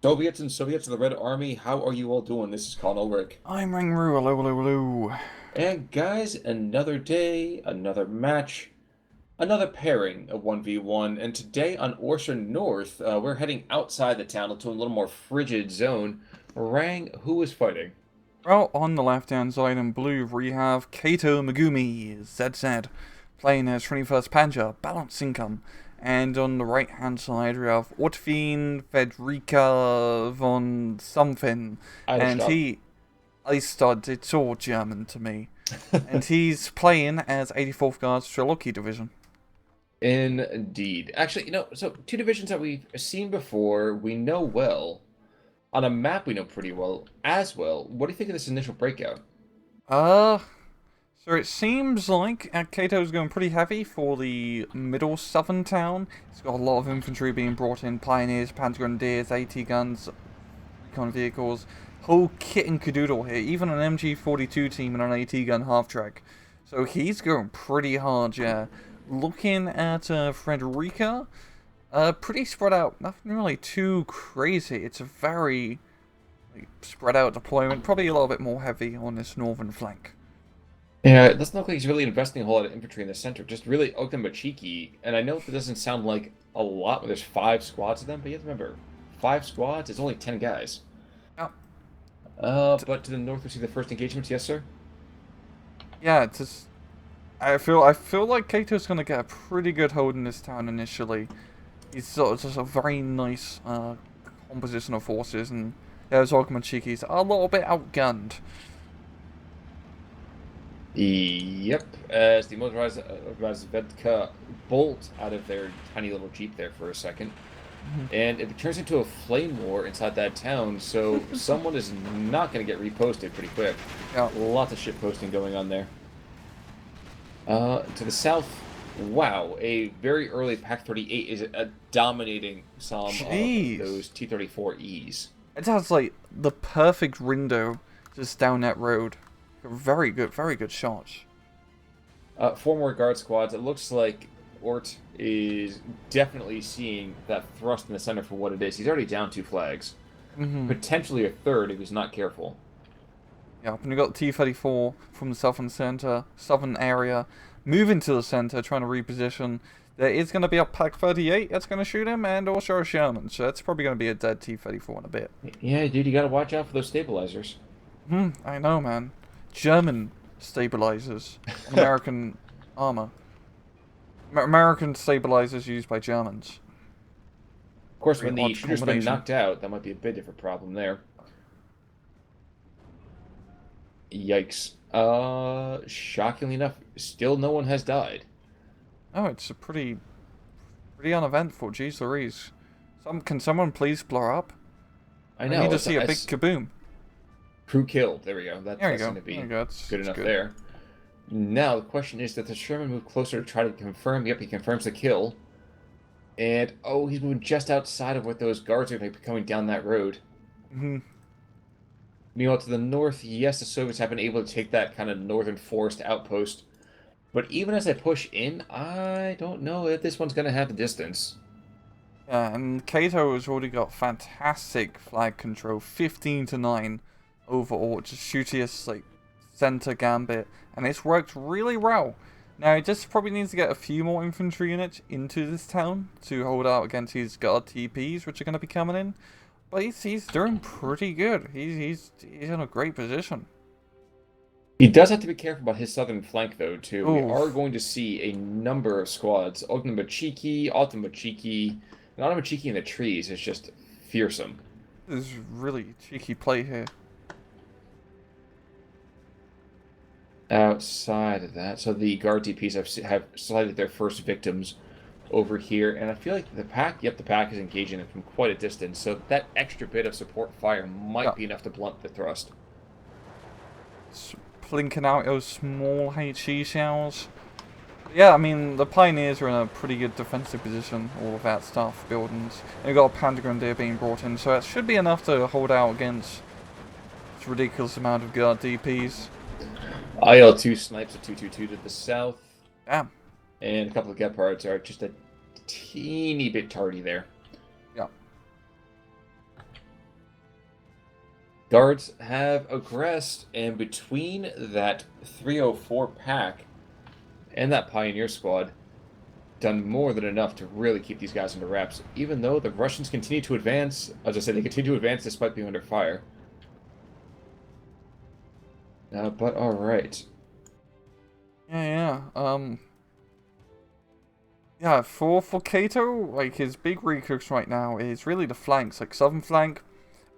Soviets and Soviets of the Red Army, how are you all doing? This is Colin Ulrich. I'm Ringru, hello, hello, hello. And guys, another day, another match, another pairing of 1v1. And today on Orsha North, we're heading outside the town into a little more frigid zone. Rang, who is fighting? Well, on the left-hand side in blue, we have Kato Megumi, ZZ, playing as 21st Panzer, Balanced Income. And on the right-hand side, we have Ortfin Federica von something. And Eidelstadt. I stud, it's all German to me. And he's playing as 84th Guards Strelocki Division. Indeed. Actually, so two divisions that we've seen before, we know well. On a map, we know pretty well as well. What do you think of this initial breakout? Uh, So it seems like Kato's going pretty heavy for the middle southern town. He's got a lot of infantry being brought in, pioneers, panzergrenadiers, AT guns, recon vehicles, whole kit and cadoodle here, even an MG42 team and an AT gun half-track. So he's going pretty hard, yeah. Looking at Frederica, pretty spread out, nothing really too crazy. It's a very spread out deployment, probably a little bit more heavy on this northern flank. Yeah, it doesn't look like he's really investing a whole lot of infantry in the center, just really Okinawa. And I know that doesn't sound like a lot when there's 5 squads of them, but you have to remember, 5 squads is only 10 guys. Yeah. But to the north we see the first engagements, yes, sir? Yeah, it's just, I feel like Kato's gonna get a pretty good hold in this town initially. He's sort of just a very nice composition of forces, and those Ogmachiki's are a little bit outgunned. Yep, as the motorized Vedka bolt out of their tiny little jeep there for a second. And it turns into a flame war inside that town, so someone is not going to get reposted pretty quick. Yeah. Lots of shit posting going on there. To the south, wow, a very early Pac-38 is dominating some of Jeez. those T-34Es. It has like the perfect window just down that road. Very good shots. 4 more guard squads. It looks like Ort is definitely seeing that thrust in the center for what it is. He's already down 2 flags. Potentially a third if he's not careful. Yeah, and we got T-34 from the southern area, moving to the center, trying to reposition. There is going to be a Pac-38 that's going to shoot him, and also a Sherman, so that's probably going to be a dead T-34 in a bit. Yeah, dude, you gotta watch out for those stabilizers. I know, man. German stabilizers on American armor. American stabilizers used by Germans. Of course, Very when the odd shooter's been combination. knocked out, that might be a bit different problem there. Yikes. Shockingly enough, still no one has died. Oh, it's a pretty uneventful. Jeez Louise. Can someone please blow up? I I need know, to it's, see a big it's kaboom. crew killed. There we go. There you That's go. going to There be you go. That's good enough good. there. Now, the question is that the Sherman move closer to try to confirm. Yep, he confirms the kill. And, oh, he's moving just outside of what those guards are going to be coming down that road. hmm Meanwhile, to the north, yes, the Soviets have been able to take that kind of northern forest outpost. But even as they push in, I don't know if this one's going to have the distance. Yeah, and Kato has already got fantastic flag control, 15 to 9 overall, just shootiest like center gambit, and it's worked really well. Now he just probably needs to get a few more infantry units into this town to hold out against his guard TPs, which are going to be coming in. But he's doing pretty good. He's in a great position. He does have to be careful about his southern flank, though, too. We are Oof. going to see a number of squads. Ognamachiki, Altamachiki, and Altamachiki in the trees is just fearsome. This is really cheeky play here. Outside of that, so the guard DPs have sighted their first victims over here, and I feel like the pack is engaging them from quite a distance, so that extra bit of support fire Yeah. might be enough to blunt the thrust. Plinking out those small HE shells. Yeah, I mean, the Pioneers are in a pretty good defensive position, all of that stuff, buildings. And we've got a Panzergrenadier being brought in, so that should be enough to hold out against this ridiculous amount of guard DPs. IL-2 snipes a 222 to the south, Damn. and a couple of Gepards are just a teeny bit tardy there. Yeah. Guards have aggressed, and between that 304 pack and that Pioneer squad, done more than enough to really keep these guys under wraps, even though the Russians continue to advance. As I said, they continue to advance despite being under fire. But all right. Yeah. Yeah, for Kato, like, his big recruits right now is really the flanks, like southern flank.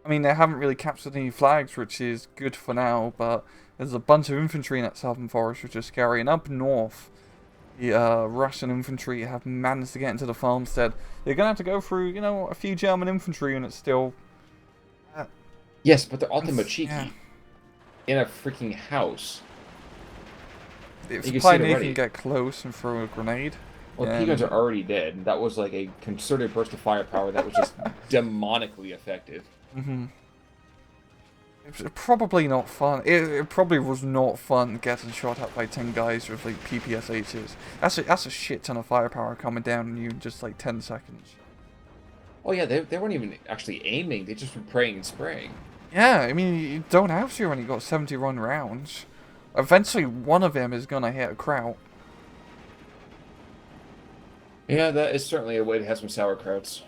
I mean, they haven't really captured any flags, which is good for now, but there's a bunch of infantry in that southern forest, which is scary. And up north, the Russian infantry have managed to get into the farmstead. They're going to have to go through, a few German infantry units still. Yes, but they're ultimate cheeky Yeah. in a freaking house. If You the can see it Pioneer already. can get close and throw a grenade. Well, P-guns are already dead, and that was like a concerted burst of firepower that was just demonically effective. It's probably not fun. It probably was not fun getting shot at by 10 guys with like PPSHs. That's a shit ton of firepower coming down on you in just like 10 seconds. Oh yeah, they weren't even actually aiming, they just were praying and spraying. Yeah, I mean, you don't have to when you got 71 rounds. Eventually, one of them is gonna hit a kraut. Yeah, that is certainly a way to have some sauerkrauts.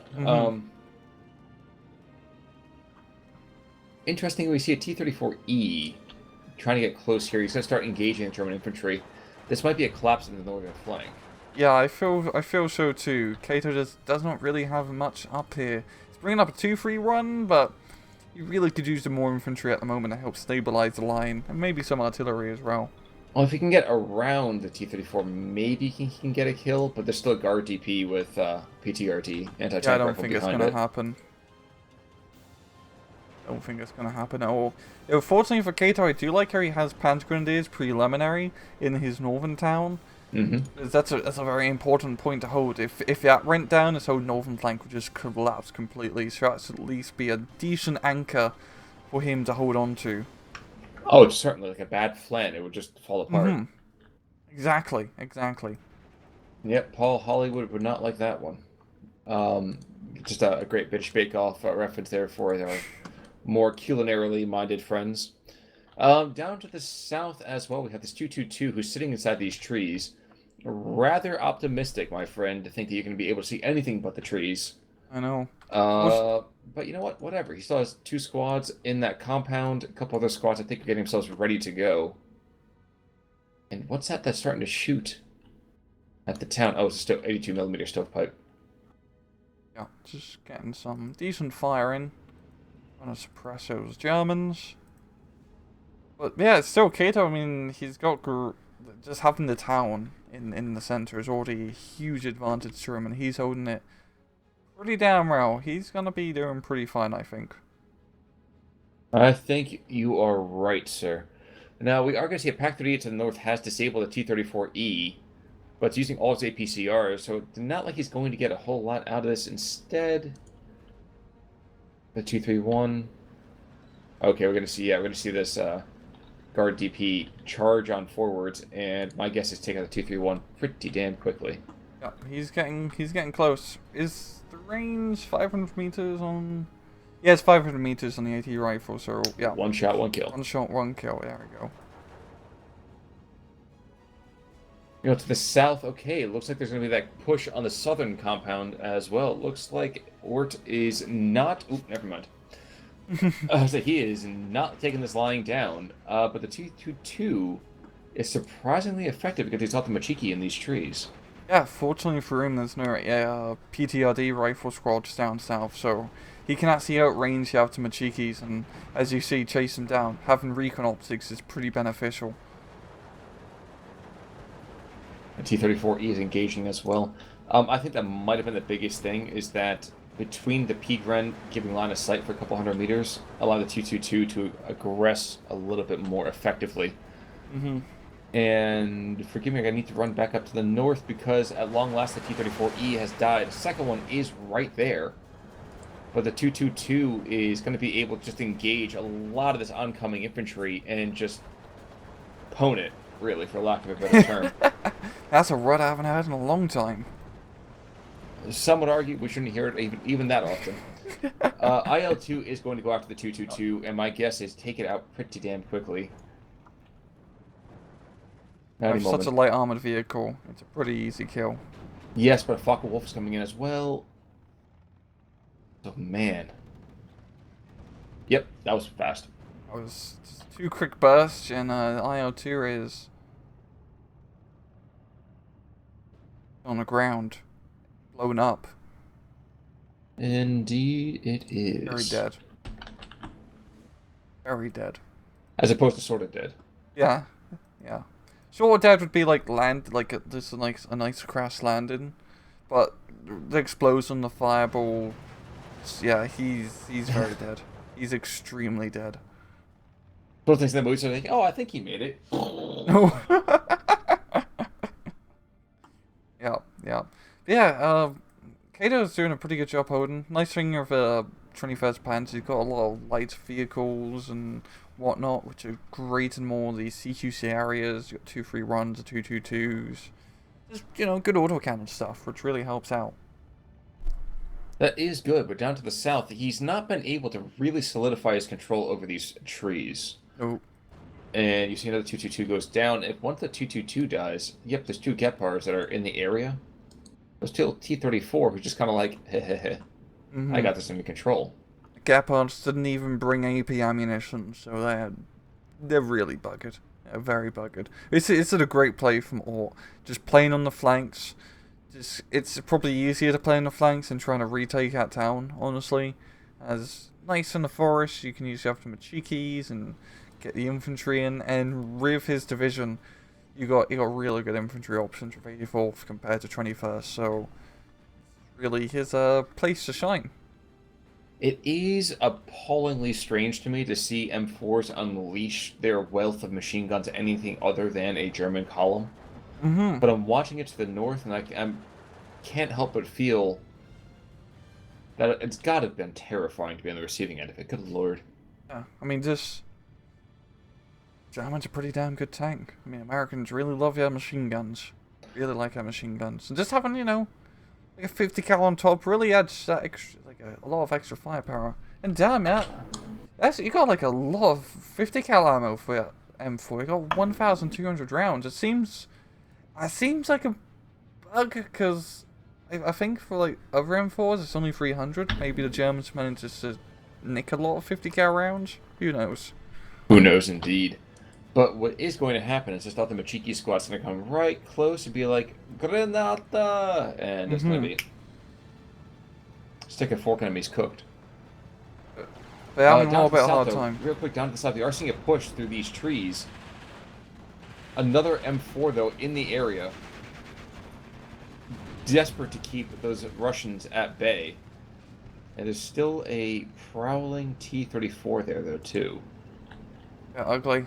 Interesting, we see a T-34E trying to get close here. He's going to start engaging the German infantry. This might be a collapse in the northern flank. Yeah, I feel so too. Kato just does not really have much up here. He's bringing up a 2-3-1, but you really could use some more infantry at the moment to help stabilize the line, and maybe some artillery as well. Well, if he can get around the T-34, maybe he can get a kill, but there's still a guard DP with PTRT, anti-tank Yeah, I don't rifle think it's behind gonna it. happen. I don't think it's gonna happen at all. Fortunately for Kato, I do like how he has Panzer Grenadiers preliminary in his northern town. That's a very important point to hold. If that went down, this whole northern flank would just collapse completely. So that's at least be a decent anchor for him to hold on to. Oh, it's certainly like a bad flan. It would just fall apart. Exactly. Yep, Paul Hollywood would not like that one. Just a great British Bake Off reference there for our more culinarily minded friends. Down to the south as well, we have this 222 who's sitting inside these trees. Rather optimistic, my friend, to think that you're going to be able to see anything but the trees. I know. But you know what? Whatever. He still has 2 squads in that compound. A couple other squads, I think, are getting themselves ready to go. And what's that that's starting to shoot at the town? Oh, it's a 82mm stovepipe. Yeah, just getting some decent firing. Trying to suppress those Germans. But yeah, it's still Kato. I mean, he's got just having the town in the center is already a huge advantage to him, and he's holding it pretty damn well. He's gonna be doing pretty fine, I think. I think you are right, sir. Now, we are going to see a PaK-38 to the north has disabled the T-34E, but it's using all its APCRs, so it's not like he's going to get a whole lot out of this. Instead, the 231. Okay, we're going to see this guard DP charge on forwards, and my guess is take out the 231 pretty damn quickly. Yeah, he's getting close. Is the range 500 meters on? Yeah, it's 500 meters on the AT rifle, so yeah. One shot, one kill. One shot, one kill. There we go. You know, to the south, okay, it looks like there's going to be that push on the southern compound as well. It looks like Ort is not... Oop, never mind. So he is not taking this lying down, but the T-22 is surprisingly effective because he's not the Machiki in these trees. Yeah, fortunately for him, there's no PTRD rifle squads down south, so he can actually outrange the outer Machikis, and as you see, chase them down. Having recon optics is pretty beneficial. The T-34E is engaging as well. I think that might have been the biggest thing, is that between the P-Gren giving line of sight for a couple hundred meters, allowed the T-22 to aggress a little bit more effectively. And forgive me, I need to run back up to the north because at long last the T-34E has died. The second one is right there. But the 222 is going to be able to just engage a lot of this oncoming infantry and just pwn it, really, for lack of a better term. That's a word I haven't had in a long time. Some would argue we shouldn't hear it even that often. IL-2 is going to go after the 222, and my guess is take it out pretty damn quickly. I Any have such a moment. light armored vehicle. It's a pretty easy kill. Yes, but a Focke Wolf is coming in as well. Oh, man. Yep, that was fast. That was just 2 quick bursts, and IL-2 is on the ground, blown up, Indeed it very is. dead. Very dead. As opposed to sort of dead. Yeah, yeah. Sure, dead would be like land, like just a nice crash landing, but the explosion, the fireball, yeah, he's very dead. He's extremely dead. Both things in the movies are like, oh, I think he made it. No. Yeah, yeah, yeah. Kato's doing a pretty good job holding. Nice thing of 21st Plans. He's got a lot of light vehicles and whatnot, which are great in more of these CQC areas. You got 2-3 runs, 2-2-2s. Just good auto cannon stuff, which really helps out. That is good, but down to the south, he's not been able to really solidify his control over these trees. Oh, And you see another 222 goes down. If once the 222 dies, yep, there's 2 Gephards that are in the area. There's still T-34 who's just kind of like, heh heh heh, I got this under control. Gepards didn't even bring AP ammunition, so they're really buggered. They're very buggered. It's a great play from Ort. Just playing on the flanks. It's probably easier to play on the flanks than trying to retake that town, honestly. As nice in the forest, you can use your Machikis and get the infantry in, and with his division, you got really good infantry options with 84th compared to 21st, so really his place to shine. It is appallingly strange to me to see M4s unleash their wealth of machine guns at anything other than a German column. But I'm watching it to the north, and I can't help but feel that it's got to have been terrifying to be on the receiving end of it. Good lord. Yeah, I mean, German's a pretty damn good tank. I mean, Americans really love their machine guns. Really like their machine guns. And just having, like a 50 cal on top really adds that extra, like a lot of extra firepower. And damn it, you got like a lot of 50 cal ammo for M4. You got 1,200 rounds. It seems like a bug because I think for like other M4s it's only 300. Maybe the Germans managed to nick a lot of 50 cal rounds. Who knows? Who knows, indeed. But what is going to happen is just thought the Machiki squad's going to come right close and be like, Granata! And it's going to be stick a fork in him, he's cooked. They're having Down more to the bit south, hard though, time. real quick, down to the south, we are seeing a push through these trees. Another M4, though, in the area. Desperate to keep those Russians at bay. And there's still a prowling T-34 there, though, too. Yeah, ugly.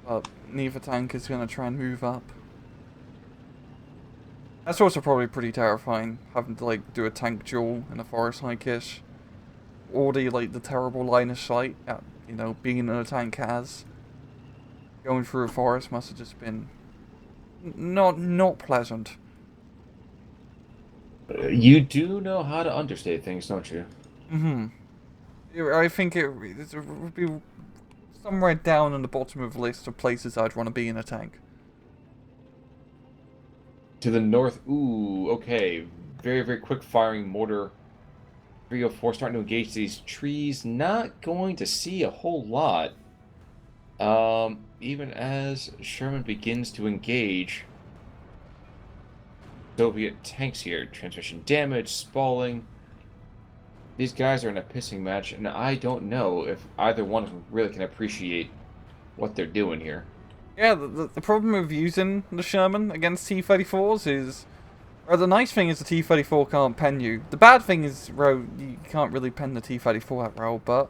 But neither tank is going to try and move up. That's also probably pretty terrifying, having to like do a tank duel in a forest like this. Already like the terrible line of sight at, being in a tank has. Going through a forest must have just been not pleasant. You do know how to understate things, don't you? I think it would be somewhere down on the bottom of the list of places I'd want to be in a tank. To the north, ooh, okay. Very, very quick firing mortar. 304 starting to engage these trees. Not going to see a whole lot. Even as Sherman begins to engage. Soviet tanks here. Transmission damage, spalling. These guys are in a pissing match, and I don't know if either one of them really can appreciate what they're doing here. Yeah, the problem with using the Sherman against T-34s is... Well, the nice thing is the T-34 can't pen you. The bad thing is, you can't really pen the T-34 at row, but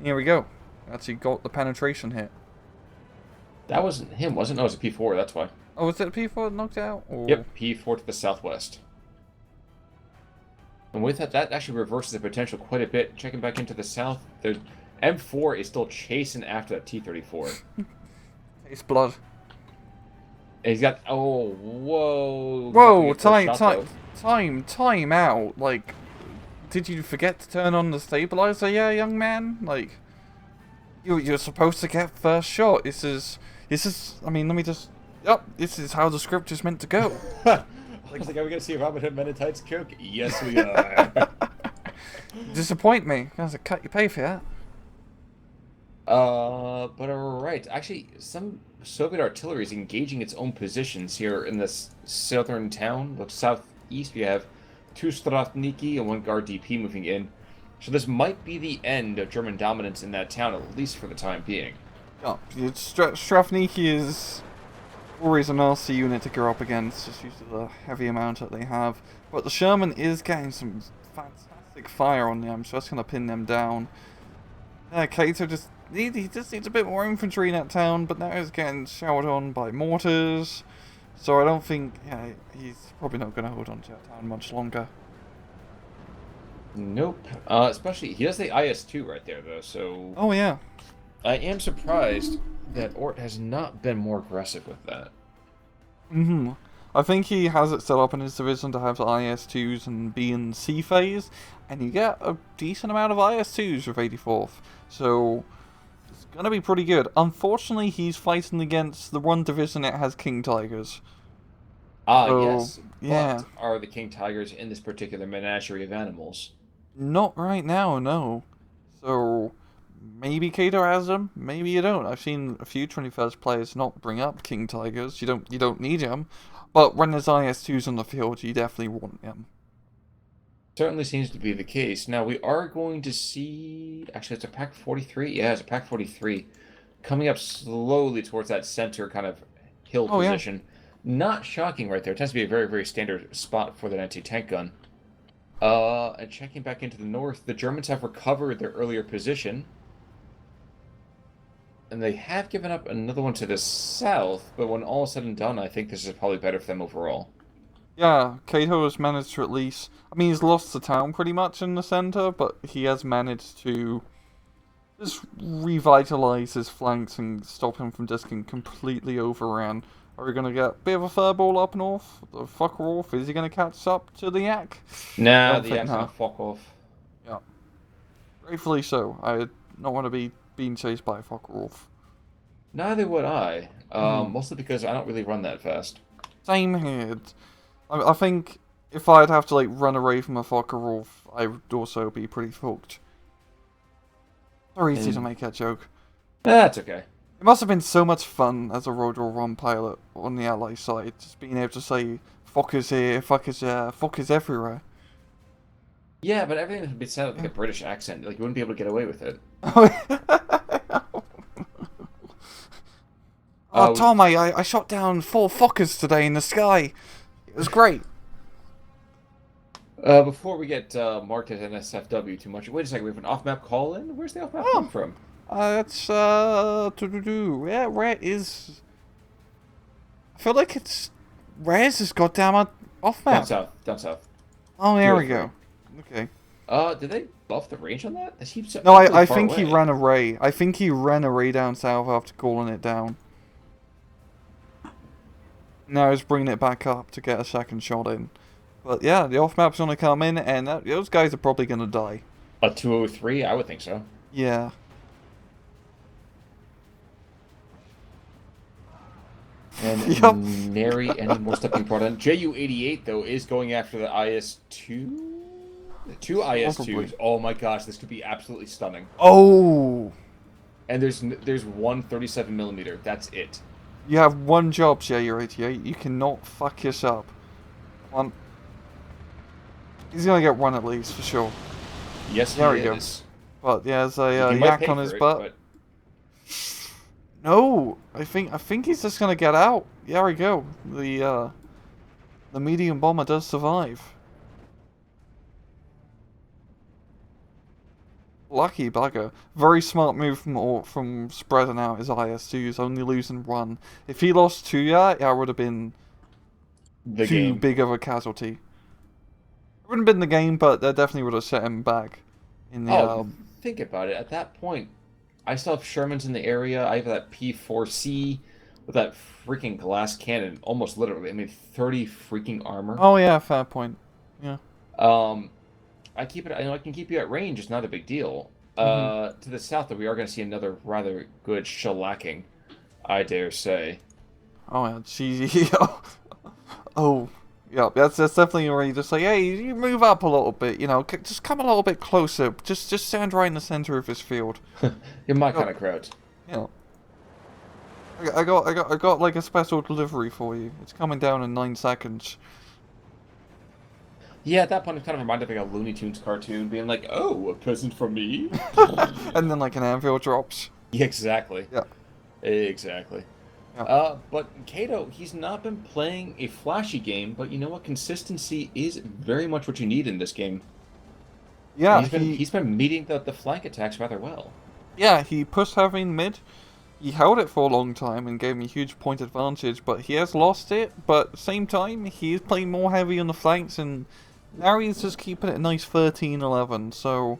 here we go. Actually got the penetration hit. That wasn't him, wasn't it? No, it was a P4, that's why. Oh, was it a P4 knocked out? Or... Yep, P4 to the southwest. And with that, that actually reverses the potential quite a bit. Checking back into the south, there's M4 is still chasing after that T-34. Taste blood. And he's got, oh, whoa. Whoa, time out. Like, did you forget to turn on the stabilizer, yeah, young man? Like, you're supposed to get first shot. This is. I mean, let me just. Yep, this is how the script is meant to go. I Like, was like, are we gonna see a Robin Hood Men in Tights joke? Yes, we are. disappoint me. That's a cut you pay for that. But alright. Actually, some Soviet artillery is engaging its own positions here in this southern town. Look, southeast, we have two Stratniki and one Guard DP moving in. So this might be the end of German dominance in that town, at least for the time being. Yeah, Strafniki is always a nasty unit to go up against, just due to the heavy amount that they have. But the Sherman is getting some fantastic fire on them, so that's going to pin them down. Kato he just needs a bit more infantry in that town, but now he's getting showered on by mortars. So I don't think, yeah, he's probably not going to hold on to that town much longer. Nope. Especially, he has the IS-2 right there, though, so... Oh yeah. I am surprised that Ort has not been more aggressive with that. I think he has it set up in his division to have the IS-2s and B and C phase, and you get a decent amount of IS-2s with 84th, so it's gonna be pretty good. Unfortunately, he's fighting against the one division that has King Tigers. Ah, So, yes. yeah. But are the King Tigers in this particular menagerie of animals? Not right now, no. So, maybe Kato has them, maybe you don't. I've seen a few 21st players not bring up King Tigers. You don't need them. But when there's IS-2s on the field, you definitely want them. Certainly seems to be the case. Now, we are going to see... Actually, it's a Pack 43? Yeah, it's a Pack 43. Coming up slowly towards that center kind of hill Oh, yeah. position. Not shocking right there. It tends to be a very, very standard spot for the anti-tank gun. And checking back into the north, the Germans have recovered their earlier position. And they have given up another one to the south, but when all is said and done, I think this is probably better for them overall. Yeah, Kato has managed to at least... I mean, he's lost the town pretty much in the center, but he has managed to just revitalize his flanks and stop him from just getting completely overran. Are we going to get a bit of a furball up north? The fucker off? Is he going to catch up to the Yak? Nah, the Yak's gonna fuck off. Yeah. Gratefully so. I don't want to be being chased by a fucker wolf. Neither would I. Mostly because I don't really run that fast. Same here. I think if I'd have to like run away from a fucker wolf, I would also be pretty fucked. Very easy to make that joke. That's okay. It must have been so much fun as a Road War 1 pilot on the ally side, just being able to say, fuckers here, fuckers there, fuckers everywhere. Yeah, but everything would be said with like a British accent. Like, you wouldn't be able to get away with it. Oh, Tom, I shot down 4 fuckers today in the sky. It was great. Before we get marked as NSFW too much, wait a second, we have an off-map call-in? Where's the off-map come from? That's, where is... I feel like it's... Where's this goddamn off-map? Down south. Oh, there we go. Okay. Did they buff the range on that? That seems No, really I far think away. he ran a ray. I think he ran a ray down south after calling it down. Now he's bringing it back up to get a second shot in. But yeah, the off-map's gonna come in, and those guys are probably gonna die. A 203? I would think so. Yeah. And nary any more stuff being brought in. JU-88, though, is going after the IS-2? Two IS-2s. Probably. Oh my gosh, this could be absolutely stunning. Oh! And there's one 37mm. That's it. You have one job, JU-88. You cannot fuck this up. One. He's gonna get one at least, for sure. Yes, There he we is. But yeah, there's a He might yak pay on for his it, butt. but- No! I think he's just gonna get out. There we go. The medium bomber does survive. Lucky bugger. Very smart move from spreading out his IS-2s, only losing one. If he lost 2, that would have been The too game. big of a casualty. It wouldn't have been the game, but that definitely would have set him back. In the, Think about it. At that point, I still have Shermans in the area. I have that P4C with that freaking glass cannon. Almost literally. I mean, 30 freaking armor. Oh yeah, fair point. Yeah. I can keep you at range. It's not a big deal. Hmm. To the south, though, we are going to see another rather good shellacking, I dare say. Oh yeah, gee, oh, yeah, that's definitely already just like, hey, you move up a little bit, you know, just come a little bit closer, just stand right in the center of this field. You're my Oh, kind of crowd. you know, I got like a special delivery for you. It's coming down in 9 seconds. Yeah, at that point, it kind of reminded me of like a Looney Tunes cartoon, being like, "Oh, a present from me." And then like an anvil drops. Yeah, exactly. Yeah, Exactly. yeah, But Kato, he's not been playing a flashy game, but you know what? Consistency is very much what you need in this game. And yeah. he's been meeting the flank attacks rather well. He pushed heavy in mid. He held it for a long time and gave me huge point advantage, but he has lost it. But at the same time, he is playing more heavy on the flanks, and now he's just keeping it a nice 13-11. So,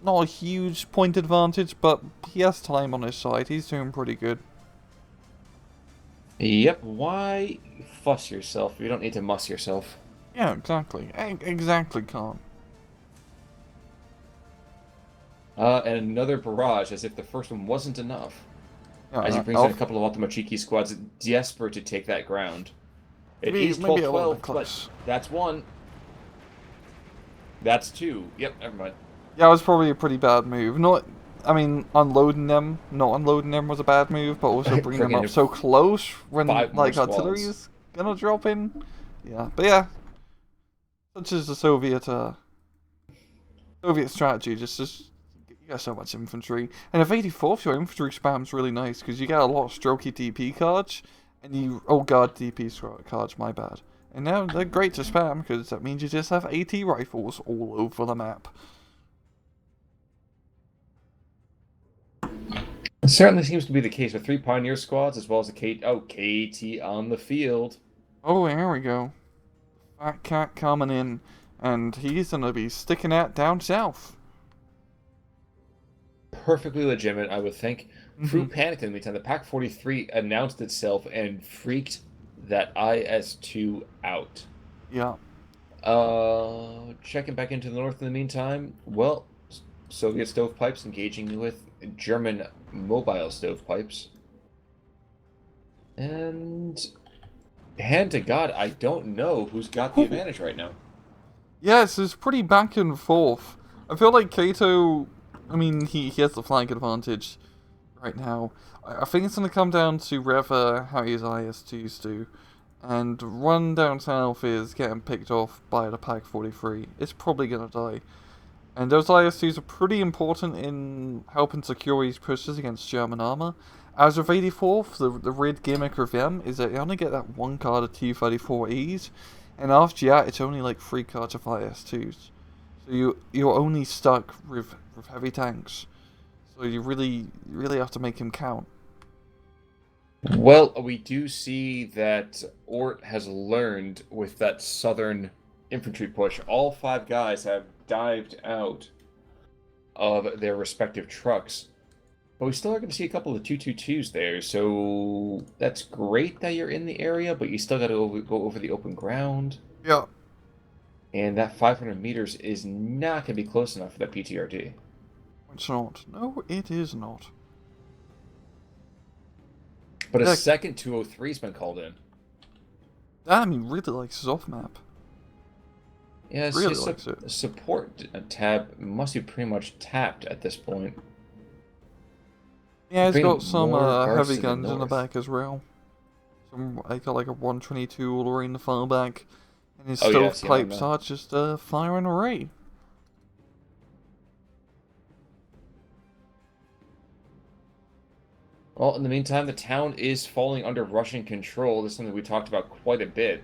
not a huge point advantage, but he has time on his side. He's doing pretty good. Yep, why fuss yourself? You don't need to muss yourself. Yeah, exactly. Exactly, Khan. And another barrage, as if the first one wasn't enough. As he Yeah, brings in a couple of Ultimachiki squads desperate to take that ground. It is maybe a little bit 12-12, but close. that's one. That's two. Yep, never mind. Yeah, it was probably a pretty bad move. Not, I mean, not unloading them was a bad move, but also bringing them Bringing up in so close when, 5 more like, artillery squads. is gonna drop in. Yeah, but yeah, such is the Soviet strategy. Just you got so much infantry, and if 84th, your infantry spam's really nice because you get a lot of strokey DP cards, and oh god, DP cards, my bad. And now they're great to spam because that means you just have AT rifles all over the map. It certainly seems to be the case with 3 Pioneer squads as well as KT on the field. Oh, here we go. Fat Cat coming in, and he's gonna be sticking out down south. Perfectly legitimate, I would think. Hmm. Crew panicked in the meantime. The Pack 43 announced itself and freaked that IS-2 out. Yeah. Checking back into the north in the meantime. Well, Soviet stovepipes engaging with German mobile stovepipes. And hand to God, I don't know who's got the advantage right now. Yes, it's pretty back and forth. I feel like Kato, I mean, he has the flank advantage right now. I think it's gonna come down to whether how his IS-2s do. And run down south is getting picked off by the Pack 43. It's probably gonna die. And those IS-2s are pretty important in helping secure his pushes against German armor. As of 84th, the red gimmick of them is that you only get that one card of T-34Es, and after that, it's only like 3 cards of IS-2s. So you're only stuck with heavy tanks. So you really have to make him count. Well, we do see that Ort has learned with that southern infantry push. All 5 guys have dived out of their respective trucks. But we still are going to see a couple of 222s there, so that's great that you're in the area, but you still got to go over the open ground. Yeah. And that 500 meters is not going to be close enough for that PTRD. It's not. No, it is not. But a Yeah, second 203's been called in. I mean, really likes his off map. Yeah, it's Really just likes it. support tab must be pretty much tapped at this point. Yeah, he's Bring got some more guards heavy to the guns in the north. back as well. I got like a 122 all the way in the far back, and his Oh yeah, I've seen on stovepipes the. are just firing away. Well, in the meantime, the town is falling under Russian control. This is something we talked about quite a bit.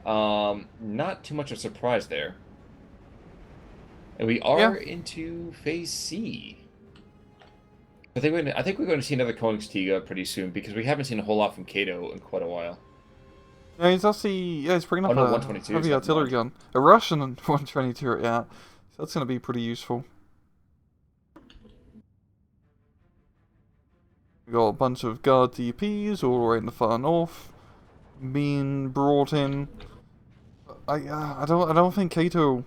Not too much of a surprise there. And we Yeah, are into phase C. I think we're going to see another Königstiga pretty soon because we haven't seen a whole lot from Kato in quite a while. yeah, he's bringing Oh up no, a 122s, heavy never artillery mind. gun, a Russian 122. Yeah, so that's gonna be pretty useful. We got a bunch of guard DPs all the way in the far north, being brought in. I don't think Kato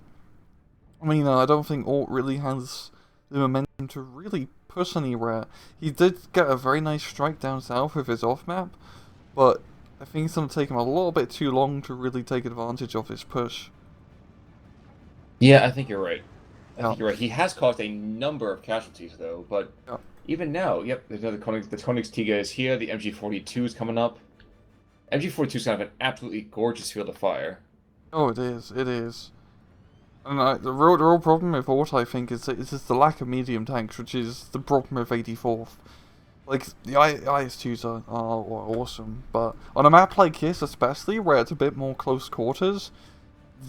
I mean, I don't think Ort really has the momentum to really push anywhere. He did get a very nice strike down south with his off map, but I think it's going to take him a little bit too long to really take advantage of his push. Yeah, I think you're right. I Yeah, think you're right. He has caused a number of casualties, though, but yeah. even now, yep, there's another the Koenigsegg is here, the MG42 is coming up. MG42 is kind of an absolutely gorgeous field of fire. Oh, it is. It is. And the real problem with Ort, I think, is just the lack of medium tanks, which is the problem with 84th. Like, the IS-2s are awesome, but on a map like this, especially, where it's a bit more close quarters,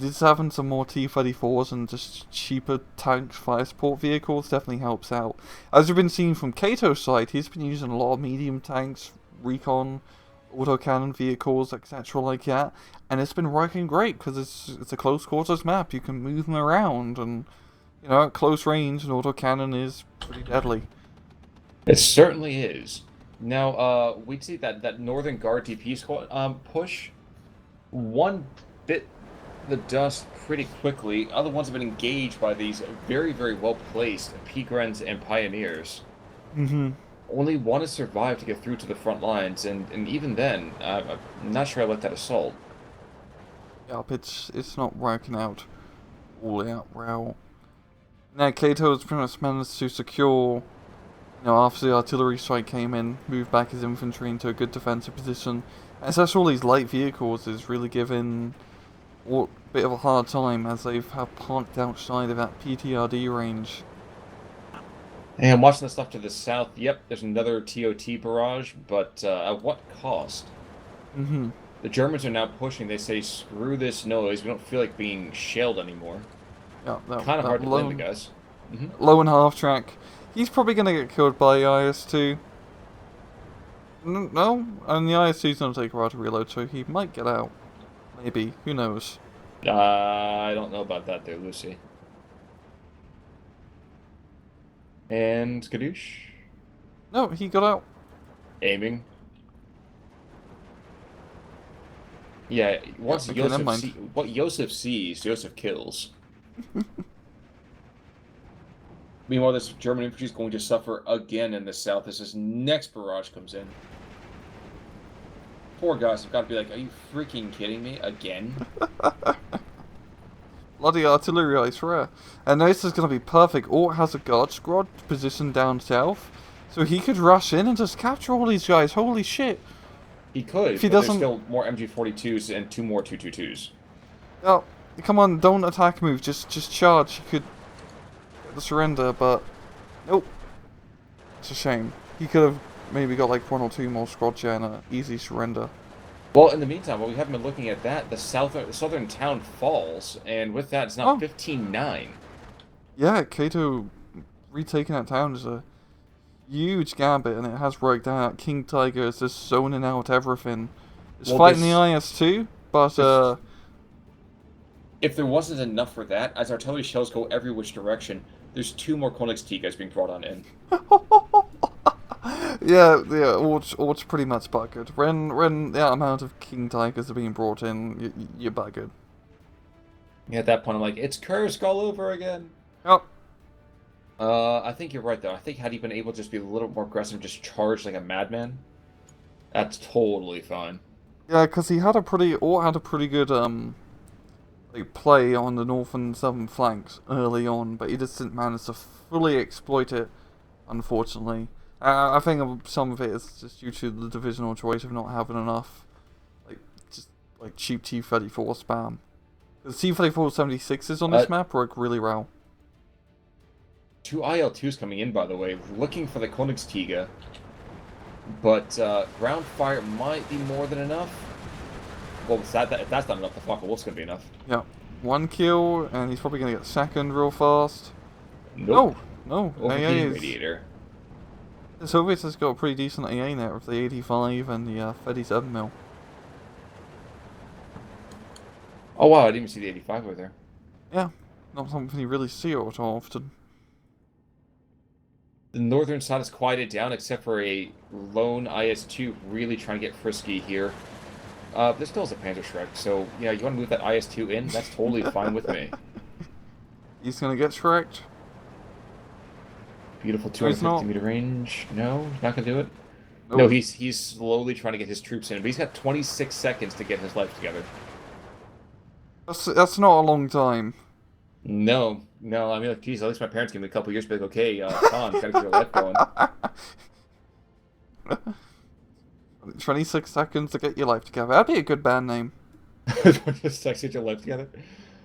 just having some more T-34s and just cheaper tank fire support vehicles definitely helps out. As we've been seeing from Kato's side, he's been using a lot of medium tanks, recon, autocannon vehicles, etc. like that, and it's been working great because it's a close quarters map. You can move them around, and at close range, an autocannon is pretty deadly. It certainly is. Now, we'd see that Northern Guard DP squad push. One bit the dust pretty quickly. Other ones have been engaged by these very, very well placed Peagrens and Pioneers. Mm-hmm. Only one has survived to get through to the front lines, and even then, I'm not sure I like that assault. Yep, it's not working out all out well. Now Kato has pretty much managed to secure, after the artillery strike came in, move back his infantry into a good defensive position. And such all these light vehicles is really giving a bit of a hard time as they've parked outside of that PTRD range. And watching the stuff to the south, yep, there's another TOT barrage, but at what cost? Mm-hmm. The Germans are now pushing. They say, screw this noise. We don't feel like being shelled anymore. Yeah, Kind of hard to blame the guys. Low and half track. He's probably going to get killed by IS-2. No, and the IS-2's going to take a while to reload, so he might get out. Maybe. Who knows? I don't know about that there, Lucy. And Skadoosh? No, he got out. Aiming. Yeah, once Yep, okay, never mind. what Yosef sees, Yosef kills. Meanwhile, this German infantry is going to suffer again in the south as this next barrage comes in. Poor guys have got to be like, are you freaking kidding me? Again? Bloody artillery, I swear. And this is going to be perfect. Ort has a guard squad positioned down south, so he could rush in and just capture all these guys. Holy shit. He could, If he but doesn't... there's still more MG42s and 2 more 222s. Oh, come on, don't attack move. Just charge. He could get the surrender, but... Nope. It's a shame. He could have maybe got like 1 or 2 more squads here and an easy surrender. Well, in the meantime, while we haven't been looking at that, the southern town falls, and with that, it's now 15-9. Yeah, Kato retaking that town is a huge gambit, and it has worked out. King Tiger is just zoning out everything. It's fighting the IS-2, but if there wasn't enough for that, as artillery shells go every which direction, there's 2 more Koenigsegg being brought on in. yeah, Ort's pretty much buggered. When the amount of King Tigers are being brought in, you're buggered. Yeah, at that point, I'm like, it's Kursk all over again. Yep. I think you're right, though. I think had he been able to just be a little more aggressive, just charge like a madman, that's totally fine. Yeah, because Ort had a pretty good like play on the north and southern flanks early on, but he just didn't manage to fully exploit it, unfortunately. I think some of it is just due to the divisional choice of not having enough, like cheap T-34 spam. The T-34 76s on this map work really well. 2 IL-2s coming in, by the way, looking for the Koenigsegg, but ground fire might be more than enough. Well, if that's not enough, the Focke-Wulf's gonna be enough. Yeah, 1 kill, and he's probably gonna get second real fast. Nope. No, Overheating radiator. The Soviets has got a pretty decent AA net with the 85 and the 37mm. Oh wow, I didn't even see the 85 over there. Yeah, not something you really see all too often. The northern side is quieted down except for a lone IS-2 really trying to get frisky here. This still is a Panzerschreck, so yeah, you want to move that IS-2 in? That's totally fine with me. He's gonna get shreked. Beautiful No, he's 250 not. meter range. No, not gonna do it. No, Nope. he's slowly trying to get his troops in, but he's got 26 seconds to get his life together. That's not a long time. No, no, I mean, like, geez, at least my parents gave me a couple years to be like, okay, Khan, gotta get your life going. 26 seconds to get your life together. That'd be a good band name. Just like get your life together.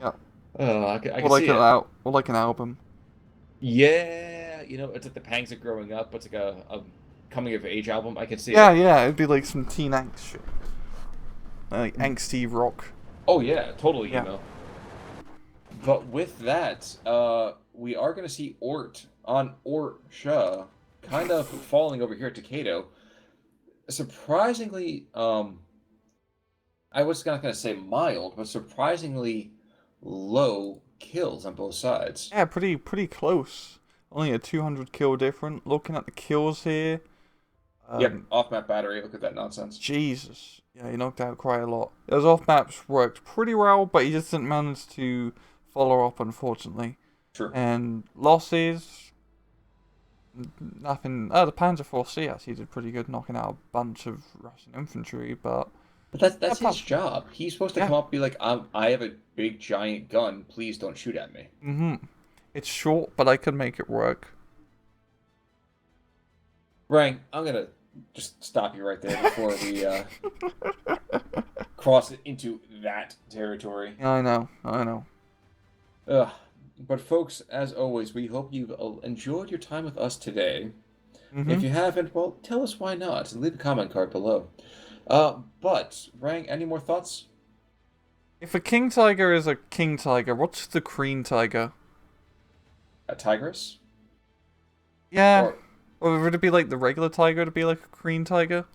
Yeah. I Or can see like it. or like an album. Yeah, it's like the pangs of growing up. It's like a coming of age album. I can see Yeah, it. yeah, it'd be like some teen angst shit. Like angsty rock. Oh yeah, totally Yeah. emo. But with that, we are going to see Ort on Orsha kind of falling over here to Kato. Surprisingly, I was not going to say mild, but surprisingly low kills on both sides. Yeah, pretty close. Only a 200 kill difference. Looking at the kills here. Yep, off-map battery. Look at that nonsense. Jesus. Yeah, he knocked out quite a lot. Those off maps worked pretty well, but he just didn't manage to follow up, unfortunately. True. And losses, nothing. Oh, the Panzer IV-C actually did pretty good, knocking out a bunch of Russian infantry, but But that's yeah, his job. He's supposed to yeah. come up and be like, I have a big giant gun. Please don't shoot at me. It's short, but I could make it work. Rang, I'm gonna just stop you right there before we cross it into that territory. Yeah, I know. Ugh. But folks, as always, we hope you've enjoyed your time with us today. If you haven't, well, tell us why not, and leave a comment card below. But Rang, any more thoughts? If a king tiger is a king tiger, what's the queen tiger? A tigress? Yeah. Or Or would it be like the regular tiger to be like a queen tiger?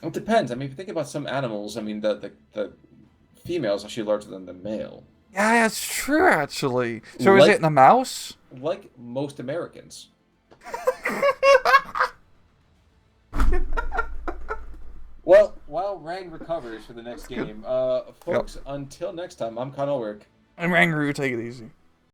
it depends. I mean, if you think about some animals, I mean, the female is actually larger than the male. Yeah, that's true, actually. So is Like it in a mouse? like most Americans. Well, while Rang recovers for the next game, folks, until next time, I'm Con Ulrich. I'm angry, take it easy.